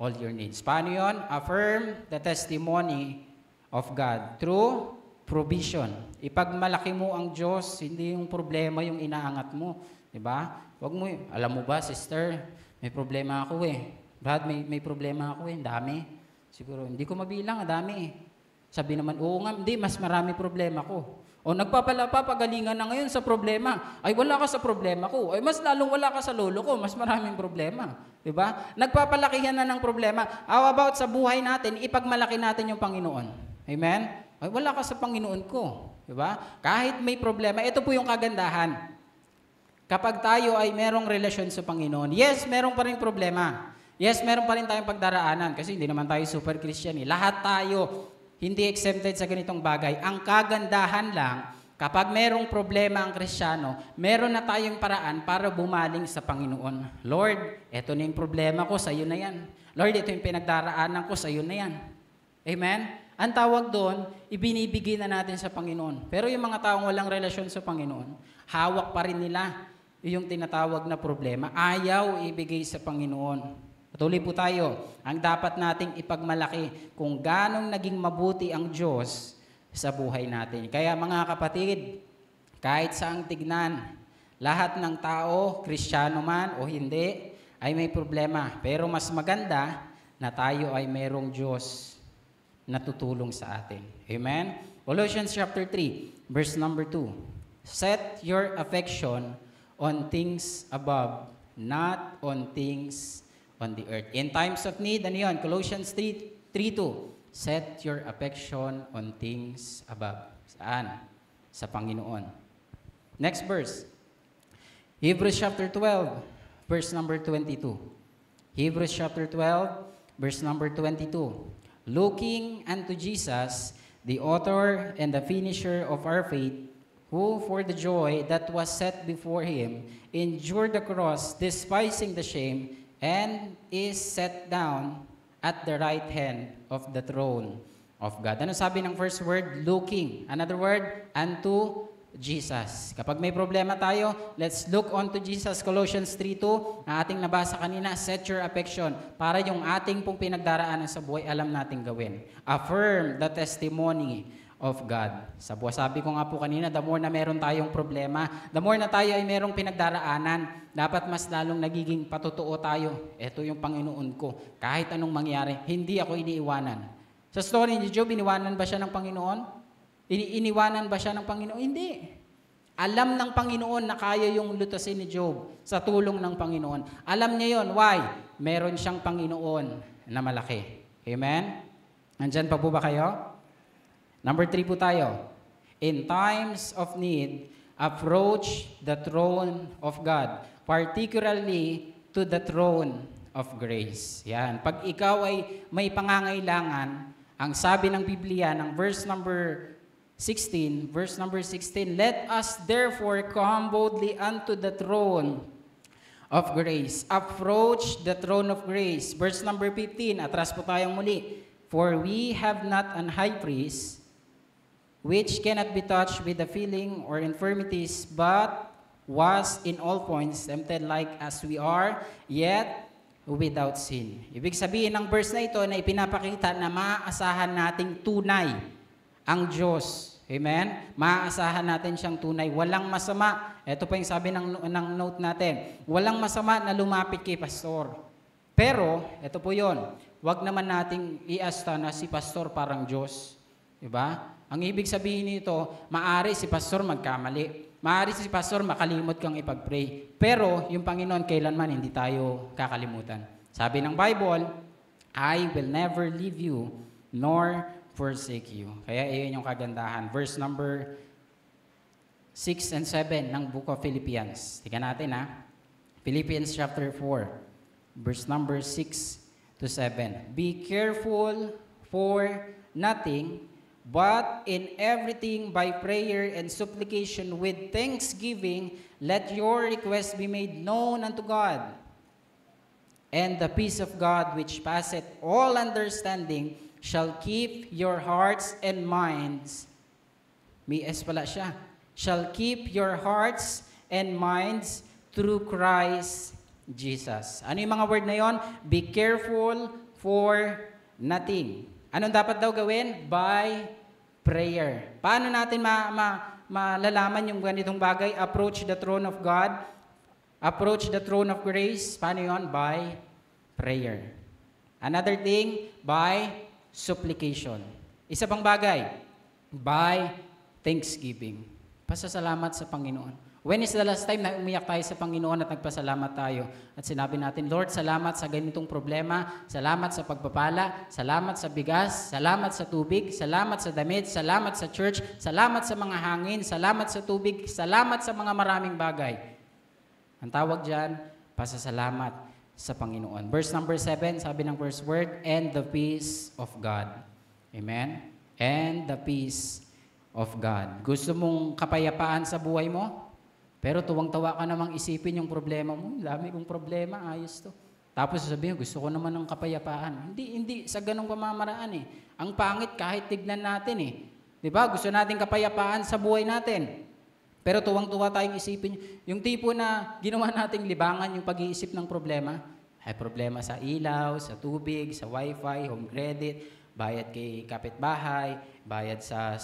all your needs. Paano yun? Affirm the testimony of God through provision. Ipagmalaki mo ang Diyos, hindi yung problema yung inaangat mo. Diba? Wag mo, alam mo ba, sister, may problema ako eh. Brad, may problema ako eh, dami. Siguro, hindi ko mabilang, dami eh. Sabi naman, oo nga, hindi, mas marami problema ko. O nagpapagalingan na ngayon sa problema. Ay, wala ka sa problema ko. Ay, mas lalong wala ka sa lolo ko. Mas maraming problema. Diba? Nagpapalakihan na ng problema. How about sa buhay natin, ipagmalaki natin yung Panginoon. Amen? Ay, wala ka sa Panginoon ko. Diba? Kahit may problema, ito po yung kagandahan. Kapag tayo ay merong relasyon sa Panginoon, yes, merong pa rin problema. Yes, meron pa rin tayong pagdaraanan kasi hindi naman tayo super Christian eh. Lahat tayo hindi exempted sa ganitong bagay. Ang kagandahan lang, kapag merong problema ang Kristiyano, meron na tayong paraan para bumaling sa Panginoon. Lord, eto na yung problema ko, sa iyo na yan. Lord, ito yung pinagdaraanan ko, sa iyo na yan. Amen? Ang tawag doon, ibinibigay na natin sa Panginoon. Pero yung mga taong walang relasyon sa Panginoon, hawak pa rin nila yung tinatawag na problema. Ayaw ibigay sa Panginoon. Patuloy po tayo. Ang dapat nating ipagmalaki kung ganong naging mabuti ang Diyos sa buhay natin. Kaya mga kapatid, kahit saang tignan, lahat ng tao, Kristiyano man o hindi, ay may problema. Pero mas maganda na tayo ay merong Diyos na tutulong sa atin. Amen? Colossians chapter 3, verse number 2. Set your affection on things above, not on things on the earth. In times of need, ano yun? Colossians 3:2. Set your affection on things above. Saan? Sa Panginoon. Next verse. Hebrews chapter 12, verse number 22. Hebrews chapter 12, verse number 22. Looking unto Jesus, the author and the finisher of our faith, who for the joy that was set before him endured the cross, despising the shame, and is set down at the right hand of the throne of God. Ano sabi ng first word? Looking. Another word? Unto Jesus. Kapag may problema tayo, let's look unto Jesus. Colossians 3:2, na ating nabasa kanina, set your affection, para yung ating pong pinagdaraanan sa buhay, alam nating gawin. Affirm the testimony of God. Sabi ko nga po kanina, the more na meron tayong problema, the more na tayo ay merong pinagdaraanan, dapat mas lalong nagiging patotoo tayo. Ito yung Panginoon ko. Kahit anong mangyari, hindi ako iniiwanan. Sa story ni Job, iniwanan ba siya ng Panginoon? Iniwanan ba siya ng Panginoon? Hindi. Alam ng Panginoon na kaya yung lutasin ni Job sa tulong ng Panginoon. Alam niya yon. Why? Meron siyang Panginoon na malaki. Amen? Nandyan pa po ba kayo? Number 3 po tayo. In times of need, approach the throne of God, particularly to the throne of grace. Yan. Pag ikaw ay may pangangailangan, ang sabi ng Biblia ng verse number 16, let us therefore come boldly unto the throne of grace. Approach the throne of grace. Verse number 15, atras po tayong muli. For we have not an high priest which cannot be touched with the feeling or infirmities, but was in all points tempted like as we are, yet without sin. Ibig sabihin ng verse na ito na ipinapakita na maaasahan nating tunay ang Diyos. Amen? Maaasahan natin siyang tunay. Walang masama. Ito pa yung sabi ng note natin. Walang masama na lumapit kay pastor. Pero, ito po yon. Huwag naman nating iasta na si pastor parang Diyos. Diba? Ang ibig sabihin nito, maari si pastor magkamali. Maari si pastor makalimot kang ipag-pray. Pero, yung Panginoon, kailanman hindi tayo kakalimutan. Sabi ng Bible, I will never leave you, nor forsake you. Kaya iyon yung kagandahan. Verse number 6 and 7 ng Book of Philippians. Tingnan natin Philippians chapter 4, verse number 6 to 7. Be careful for nothing, but in everything by prayer and supplication with thanksgiving, let your requests be made known unto God. And the peace of God, which passeth all understanding, shall keep your hearts and minds. May S pala siya. Shall keep your hearts and minds through Christ Jesus. Ano yung mga word na yon? Be careful for nothing. Anong dapat daw gawin? By prayer. Paano natin malalaman yung ganitong bagay? Approach the throne of God. Approach the throne of grace. Paano yon? By prayer. Another thing, by supplication. Isa pang bagay, by thanksgiving. Pasasalamat sa Panginoon. When is the last time na umiyak tayo sa Panginoon at nagpasalamat tayo? At sinabi natin, Lord, salamat sa ganitong problema, salamat sa pagpapala, salamat sa bigas, salamat sa tubig, salamat sa damit, salamat sa church, salamat sa mga hangin, salamat sa tubig, salamat sa mga maraming bagay. Ang tawag dyan, pasasalamat sa Panginoon. Verse number 7, sabi ng first word, and the peace of God. Amen? And the peace of God. Gusto mong kapayapaan sa buhay mo? Pero tuwang-tawa ka namang isipin yung problema mo. Dami kong problema, ayos to. Tapos sasabihin, gusto ko naman ng kapayapaan. Hindi sa ganong pamamaraan Ang pangit kahit tignan natin Di ba? Gusto natin kapayapaan sa buhay natin. Pero tuwang-tuwa tayong isipin, yung tipo na ginawa nating libangan yung pag-iisip ng problema. Ay problema sa ilaw, sa tubig, sa wifi, home credit, bayad kay kapitbahay, bayad sa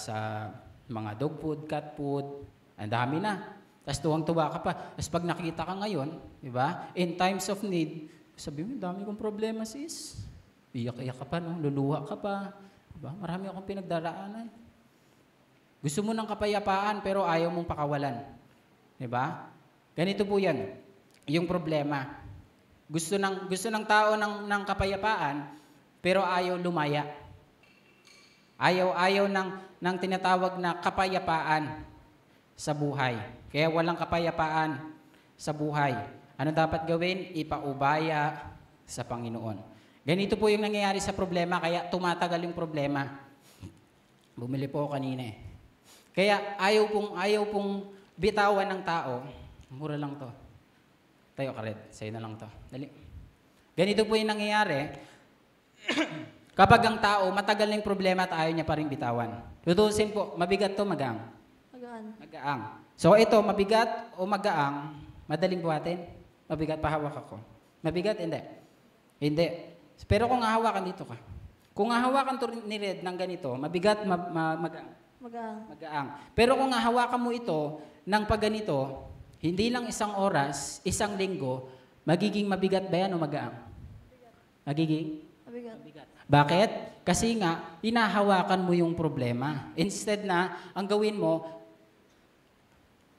mga dog food, cat food, ang dami na. Tapos tuwang-tuwa ka pa. Tapos pag nakita ka ngayon, di ba, in times of need, sabi mo, dami kong problema sis. Iyak-iyak ka pa, no? Luluha ka pa. Di ba? Marami akong pinagdaraanan. Gusto mo ng kapayapaan pero ayaw mong pakawalan. Di ba? Ganito po yan. Yung problema. Gusto ng tao ng kapayapaan pero ayaw lumaya. Ayaw ng tinatawag na kapayapaan sa buhay. Kaya walang kapayapaan sa buhay. Ano dapat gawin? Ipaubaya sa Panginoon. Ganito po yung nangyayari sa problema, kaya tumatagal yung problema. Bumili po ako kanina eh. Kaya ayaw pong bitawan ng tao. Mura lang to. Tayo ka red, sa'yo na lang to. Dali. Ganito po yung nangyayari. Kapag ang tao, matagal na yung problema at ayaw niya pa rin bitawan. Tutusin po, mabigat to, magaang. Magaang. So ito, mabigat o magaang, madaling buhatin. Mabigat, pahawak ako. Mabigat, hindi. Hindi. Pero kung hahawakan dito ka. Kung hahawakan to ni Red ng ganito, mabigat, magaang. Magaang. Pero kung hahawakan mo ito ng pagganito, hindi lang isang oras, isang linggo, magiging mabigat ba yan o magaang? Magiging? Mabigat. Bakit? Kasi nga, hinahawakan mo yung problema. Instead na, ang gawin mo,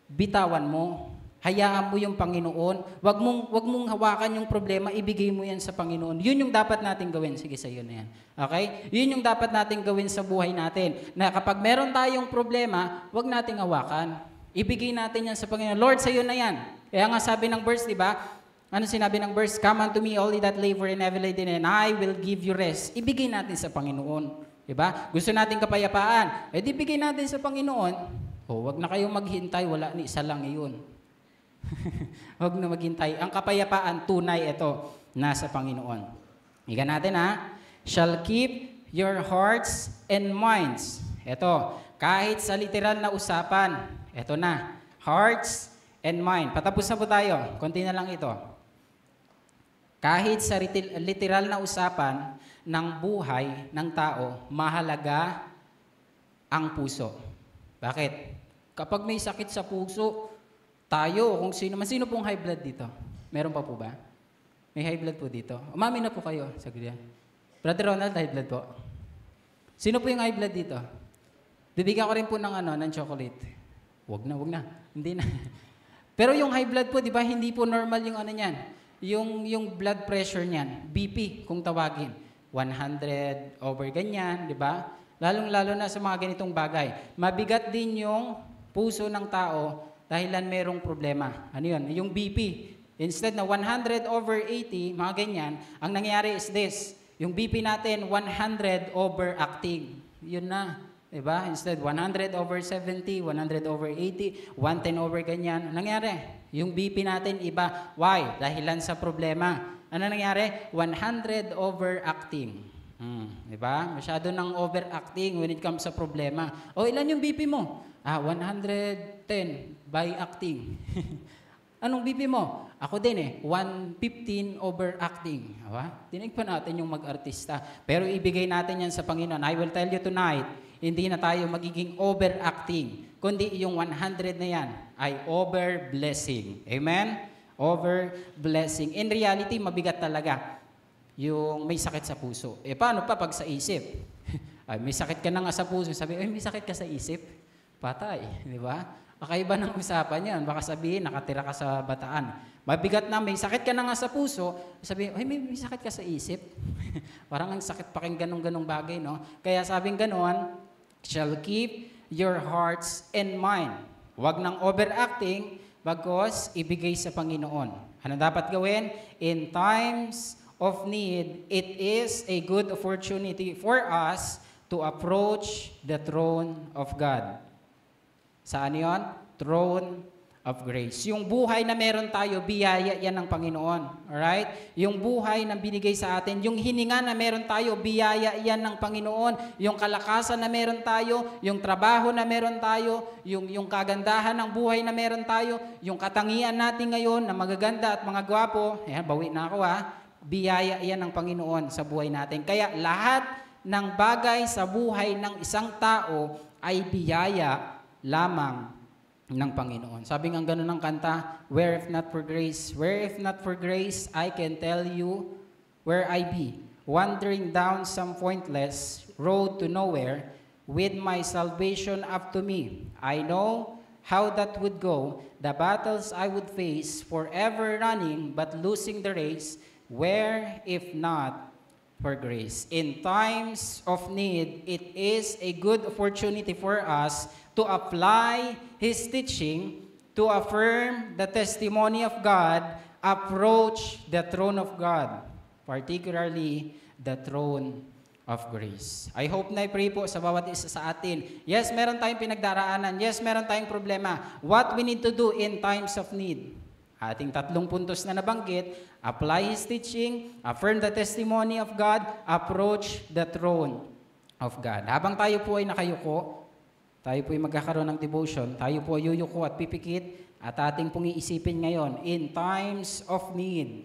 bitawan mo. Hayaan mo yung Panginoon. Wag mong hawakan yung problema, ibigay mo yan sa Panginoon. Yun yung dapat nating gawin. Sige, sa iyo na yan. Okay? Yun yung dapat nating gawin sa buhay natin. Na kapag meron tayong problema, wag nating hawakan. Ibigay natin yan sa Panginoon. Lord, sa iyo na yan. Kaya nga sabi ng verse, di ba? Ano sinabi ng verse? Come unto me, all ye that labor and heavy laden, and I will give you rest. Ibigay natin sa Panginoon. Diba? Gusto natin kapayapaan. Eh, di bigay natin sa Panginoon. Wag na kayong maghintay. Wala, ni isa lang yun. Wag na maghintay. Ang kapayapaan, tunay ito, nasa Panginoon. Iga natin ha. Shall keep your hearts and minds. Ito, kahit sa literal na usapan, ito na. Hearts and mind. Patapos na po tayo. Konti na lang ito. Kahit sa literal na usapan ng buhay ng tao, mahalaga ang puso. Bakit? Kapag may sakit sa puso, tayo, kung sino pong high blood dito? Meron pa po ba? May high blood po dito. Umamin na po kayo. Saglit. Brother Ronald, high blood po. Sino po yung high blood dito? Bibigyan ko rin po ng chocolate. Wag na. Hindi na. Pero yung high blood po, di ba, hindi po normal yung niyan. Yung blood pressure niyan, BP kung tawagin. 100 over ganyan, di ba? Lalong-lalo na sa mga ganitong bagay. Mabigat din yung puso ng tao dahilan merong problema. Ano yun? Yung BP. Instead na 100 over 80, mga ganyan, ang nangyayari is this. Yung BP natin, 100 over acting. Yun na. Diba? Instead, 100 over 70, 100 over 80, 110 over ganyan. Ano nangyari? Yung BP natin iba. Why? Dahilan sa problema. Ano nangyari? 100 over acting. Diba? Masyado ng overacting when it comes sa problema. O, ilan yung BP mo? 110 by acting. Anong BP mo? Ako din 115 over acting. Dinig pa natin yung mag-artista. Pero ibigay natin yan sa Panginoon. I will tell you tonight, hindi na tayo magiging overacting. Kundi yung 100 na yan ay over-blessing. Amen? Over-blessing. In reality, mabigat talaga yung may sakit sa puso. Paano pa pag sa isip? Ay, may sakit ka na nga sa puso. Sabi, may sakit ka sa isip? Patay. Di ba? Kakaiba ng usapan yan. Baka sabihin, nakatira ka sa Bataan. Mabigat na, may sakit ka na nga sa puso. Sabi, may sakit ka sa isip. Parang ang sakit pakinggan ng ganong bagay, no? Kaya sabing ganon, shall keep your hearts and mind. Huwag nang overacting, bagos ibigay sa Panginoon. Ano dapat gawin? In times of need, it is a good opportunity for us to approach the throne of God. Saan yon? Throne of grace. Yung buhay na meron tayo, biyaya yan ng Panginoon. Alright? Yung buhay na binigay sa atin, yung hininga na meron tayo, biyaya yan ng Panginoon. Yung kalakasan na meron tayo, yung trabaho na meron tayo, yung kagandahan ng buhay na meron tayo, yung katangian natin ngayon na magaganda at mga gwapo, bawi na ako biyaya yan ng Panginoon sa buhay natin. Kaya lahat ng bagay sa buhay ng isang tao ay biyaya lamang ng Panginoon. Sabi nga ganun ng kanta, where if not for grace, I can tell you where I be, wandering down some pointless road to nowhere, with my salvation up to me. I know how that would go, the battles I would face, forever running but losing the race, where if not for grace. In times of need, it is a good opportunity for us to apply His teaching, to affirm the testimony of God, approach the throne of God, particularly the throne of grace. I hope na i-pray po sa bawat isa sa atin. Yes, meron tayong pinagdaraanan. Yes, meron tayong problema. What we need to do in times of need? Ating 3 puntos na nabanggit, apply His teaching, affirm the testimony of God, approach the throne of God. Habang tayo po ay nakayuko, tayo po ay magkakaroon ng devotion, tayo po ay yuyuko at pipikit, at ating pong iisipin ngayon, in times of need,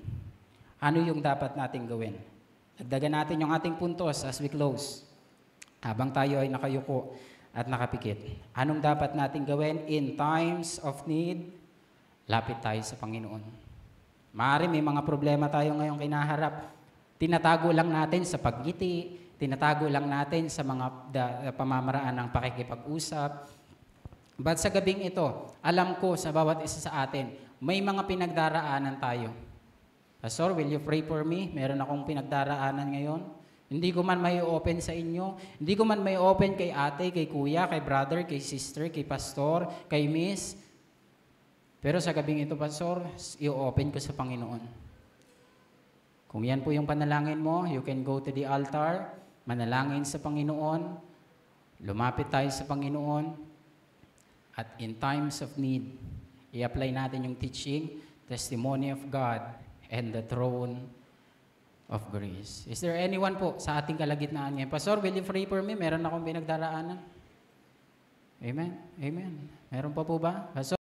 ano yung dapat nating gawin? Dagdagan natin yung ating puntos as we close. Habang tayo ay nakayuko at nakapikit. Anong dapat nating gawin in times of need? Lapit tayo sa Panginoon. Maaari may mga problema tayo ngayong kinaharap. Tinatago lang natin sa pagngiti, tinatago lang natin sa mga pamamaraan ng pakikipag-usap. But sa gabing ito, alam ko sa bawat isa sa atin, may mga pinagdaraanan tayo. Pastor, will you pray for me? Meron akong pinagdaraanan ngayon. Hindi ko man may open sa inyo. Hindi ko man may open kay ate, kay kuya, kay brother, kay sister, kay pastor, kay miss. Pero sa gabing ito, Pastor, i-open ko sa Panginoon. Kung yan po yung panalangin mo, you can go to the altar, manalangin sa Panginoon, lumapit tayo sa Panginoon, at in times of need, i-apply natin yung teaching, testimony of God, and the throne of grace. Is there anyone po sa ating kalagitnaan ngayon? Pastor, will you pray for me? Meron akong pinagdaraanan. Amen? Amen. Meron pa po ba? Pastor?